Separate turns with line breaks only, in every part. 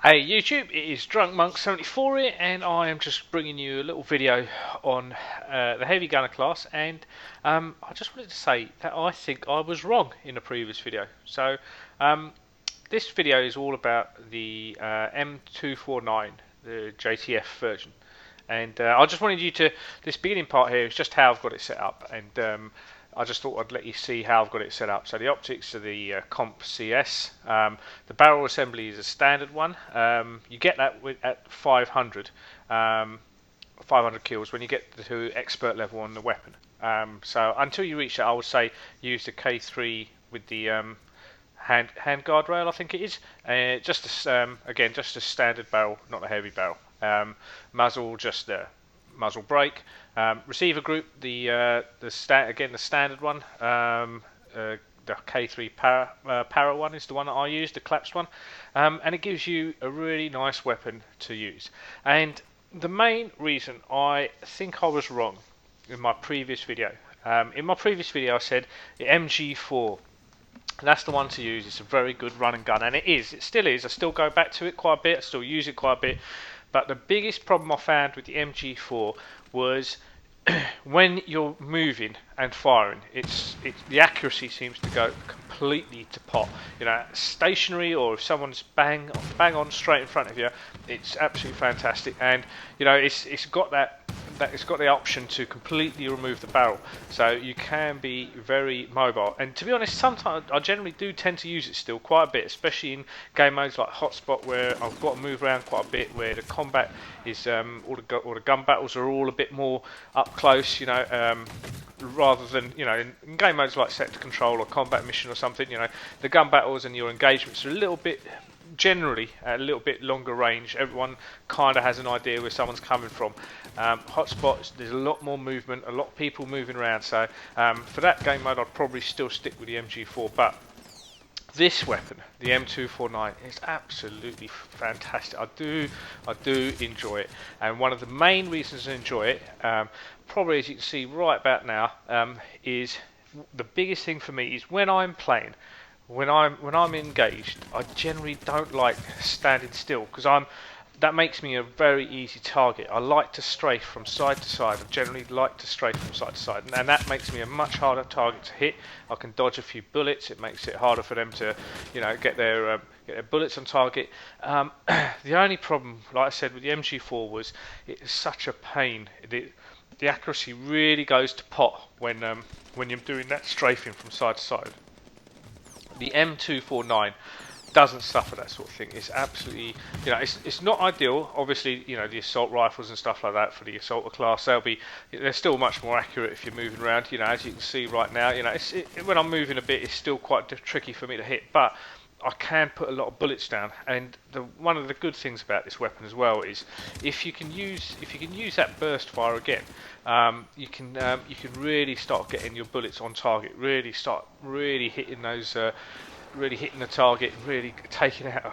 Hey YouTube, it is Drunk Monk 74 here, and I am just bringing you a little video on the heavy gunner class. And I just wanted to say that I think I was wrong in a previous video. So this video is all about the M249, the JTF version. And I just wanted you to, this beginning part here is just how I've got it set up, and I just thought I'd let you see how I've got it set up. So the optics are the Comp CS. The barrel assembly is a standard one. You get that at 500 kills when you get to expert level on the weapon. So until you reach that, I would say use the K3 with the hand guardrail, I think it is. Again, just a standard barrel, not a heavy barrel. Muzzle, just the muzzle brake. Receiver group, the standard one. The K3 para one is the one that I use, the collapsed one, and it gives you a really nice weapon to use. And the main reason I think I was wrong in my previous video, I said the MG4. That's the one to use. It's a very good run and gun, and it still is. I still go back to it quite a bit. I still use it quite a bit. But the biggest problem I found with the MG4 was when you're moving and firing, the accuracy seems to go completely to pot. You know, stationary, or if someone's bang on straight in front of you, it's absolutely fantastic. And you know, it's got it's got the option to completely remove the barrel, so you can be very mobile. And to be honest, sometimes I generally do tend to use it still quite a bit, especially in game modes like Hotspot, where I've got to move around quite a bit, where the combat is all the gun battles are all a bit more up close, you know, rather than, you know, in game modes like Sector Control or Combat Mission or something. You know, the gun battles and your engagements are generally a little bit longer range. Everyone kind of has an idea where someone's coming from. Hotspots, there's a lot more movement, a lot of people moving around, so for that game mode I'd probably still stick with the MG4. But this weapon, the M249, is absolutely fantastic. I do enjoy it, and one of the main reasons I enjoy it, probably as you can see right about now, is the biggest thing for me is when I'm playing. When I'm engaged, I generally don't like standing still, because that makes me a very easy target. I like to strafe from side to side. I generally like to strafe from side to side, and that makes me a much harder target to hit. I can dodge a few bullets. It makes it harder for them to, you know, get their bullets on target. The only problem, like I said, with the MG4 was it is such a pain. The accuracy really goes to pot when you're doing that strafing from side to side. The M249 doesn't suffer that sort of thing. It's absolutely, you know, it's not ideal. Obviously, you know, the assault rifles and stuff like that for the assaulter class, they're still much more accurate if you're moving around. You know, as you can see right now, you know, when I'm moving a bit, it's still quite tricky for me to hit, but I can put a lot of bullets down. And one of the good things about this weapon as well is if you can use that burst fire again, you can really start getting your bullets on target. Really hitting those. Really hitting the target, really taking out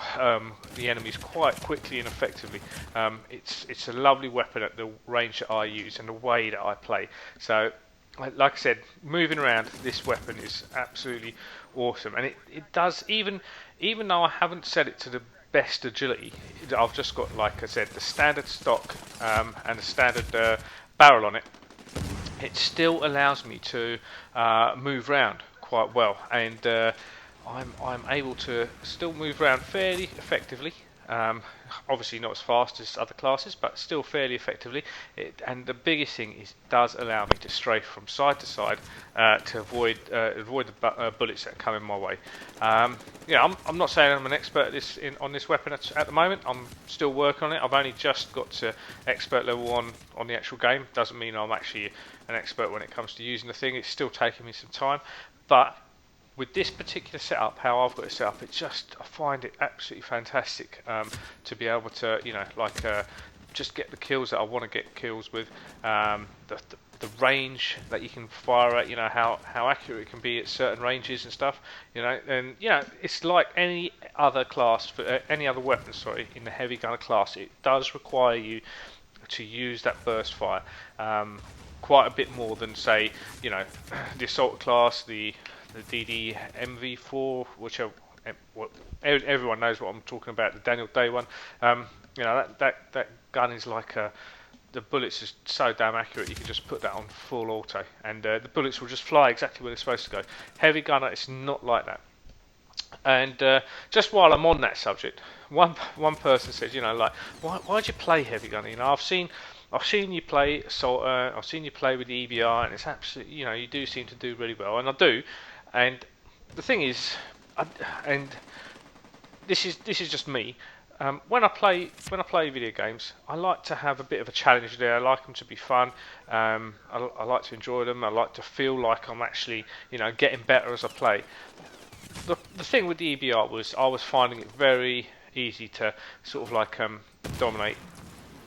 the enemies quite quickly and effectively. It's a lovely weapon at the range that I use and the way that I play. So, like I said, moving around, this weapon is absolutely awesome, and it does, even though I haven't set it to the best agility, I've just got, like I said, the standard stock and the standard barrel on it. It still allows me to move around quite well, and I'm able to still move around fairly effectively. Obviously not as fast as other classes, but still fairly effectively. And the biggest thing is, it does allow me to strafe from side to side to avoid the bullets that come in my way. Yeah, I'm not saying I'm an expert on this weapon at the moment. I'm still working on it. I've only just got to expert level on the actual game. Doesn't mean I'm actually an expert when it comes to using the thing. It's still taking me some time, but with this particular setup, how I've got it set up, I find it absolutely fantastic to be able to, you know, like just get the kills that I want to get kills with. The range that you can fire at, you know, how accurate it can be at certain ranges and stuff, you know. And you know, it's like any other class, for any other weapon, sorry, in the heavy gunner class. It does require you to use that burst fire quite a bit more than, say, you know, the assault class, the DD MV4, which are everyone knows what I'm talking about. The Daniel Day one. You know that gun is like the bullets are so damn accurate. You can just put that on full auto, and the bullets will just fly exactly where they're supposed to go. Heavy gunner, it's not like that. And just while I'm on that subject, one person says, you know, like, why'd you play heavy gunner? You know, I've seen you play assault. I've seen you play with the EBR, and it's absolutely, you know, you do seem to do really well, and I do. And the thing is, and this is just me. When I play video games, I like to have a bit of a challenge there. I like them to be fun. I like to enjoy them. I like to feel like I'm actually, you know, getting better as I play. The thing with the EBR was I was finding it very easy to sort of like dominate,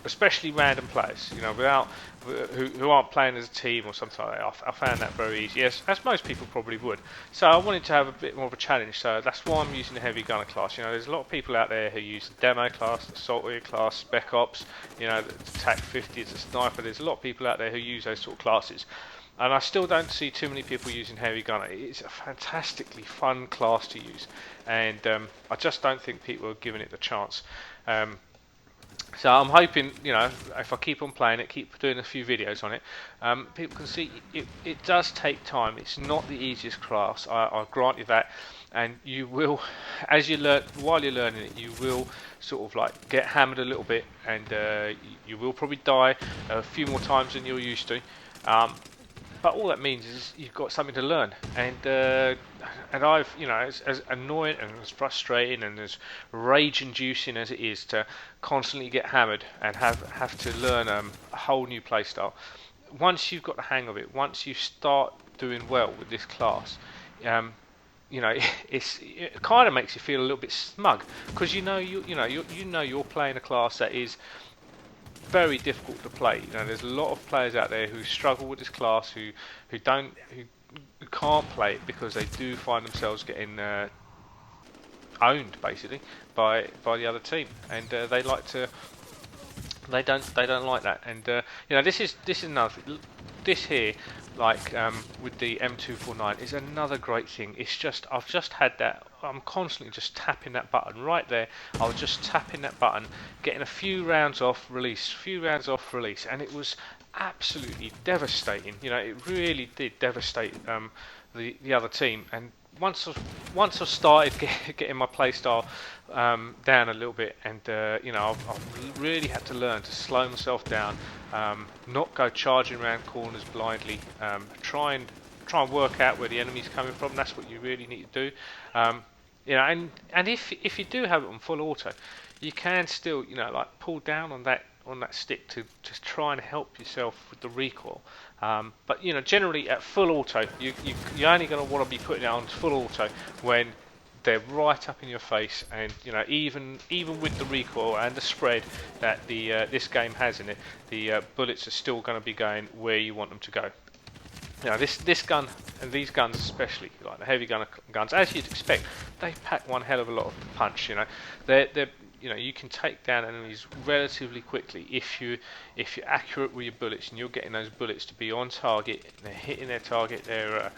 especially random players, you know, without who aren't playing as a team or something like that. I found that very easy, as most people probably would. So I wanted to have a bit more of a challenge. So that's why I'm using the heavy gunner class. You know, there's a lot of people out there who use the demo class, the saltwater class, spec ops. You know, the TAC 50 is a sniper. There's a lot of people out there who use those sort of classes. And I still don't see too many people using heavy gunner. It's a fantastically fun class to use, and I just don't think people are giving it the chance. So I'm hoping, you know, if I keep on playing it, keep doing a few videos on it, people can see it does take time. It's not the easiest class, I grant you that, and you will, as you learn, while you're learning it, you will sort of like get hammered a little bit, and you will probably die a few more times than you're used to. But all that means is you've got something to learn, and I've, you know, as annoying and as frustrating and as rage-inducing as it is to constantly get hammered and have to learn a whole new playstyle. Once you've got the hang of it, once you start doing well with this class, you know, it kind of makes you feel a little bit smug because you know you're playing a class that is very difficult to play. You know, there's a lot of players out there who struggle with this class, who can't play it because they do find themselves getting owned basically by the other team, and they like to. They don't like that, and you know, this is another thing. This here, like with the M249, is another great thing. It's just I've just had that. I'm constantly just tapping that button right there. I was just tapping that button, getting a few rounds off, release, and it was absolutely devastating. You know, it really did devastate the other team. And once I started getting my playstyle down a little bit, and you know, I've really had to learn to slow myself down, not go charging around corners blindly, try and work out where the enemy's coming from. That's what you really need to do. You know, and if you do have it on full auto, you can still, you know, like pull down on that stick to just try and help yourself with the recoil. But you know, generally at full auto, you're only going to want to be putting it on full auto when they're right up in your face, and you know, even with the recoil and the spread that the this game has in it, the bullets are still going to be going where you want them to go. You know, this gun and these guns especially, like the heavy guns, as you'd expect, they pack one hell of a lot of punch. You know, they're you know, you can take down enemies relatively quickly if you're accurate with your bullets, and you're getting those bullets to be on target. They're hitting their target. You're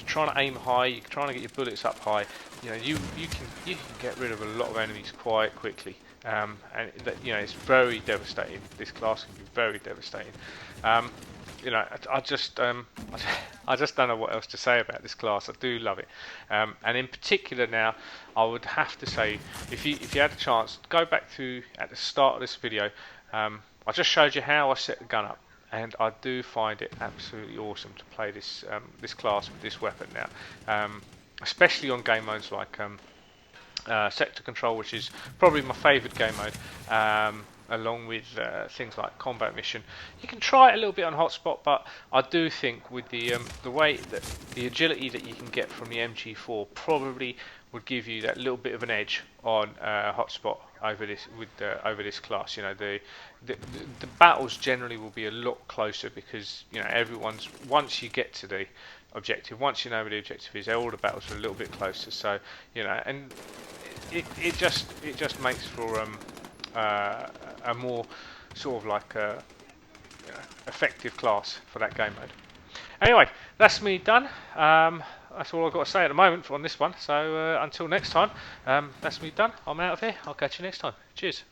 trying to aim high. You're trying to get your bullets up high. You know, you can get rid of a lot of enemies quite quickly. And that, you know, it's very devastating. This class can be very devastating. You know, I just don't know what else to say about this class. I do love it, and in particular now, I would have to say, if you had a chance, go back to at the start of this video. I just showed you how I set the gun up, and I do find it absolutely awesome to play this this class with this weapon now, especially on game modes like Sector Control, which is probably my favourite game mode. Along with things like Combat Mission, you can try it a little bit on Hotspot, but I do think with the way that the agility that you can get from the MG4 probably would give you that little bit of an edge on Hotspot over this class. You know, the battles generally will be a lot closer because, you know, everyone's, once you get to the objective, once you know where the objective is, all the battles are a little bit closer. So, you know, and it just makes for a more sort of like effective class for that game mode. Anyway, that's me done. that's all I've got to say at the moment on this one. So until next time, that's me done. I'm out of here. I'll catch you next time. Cheers.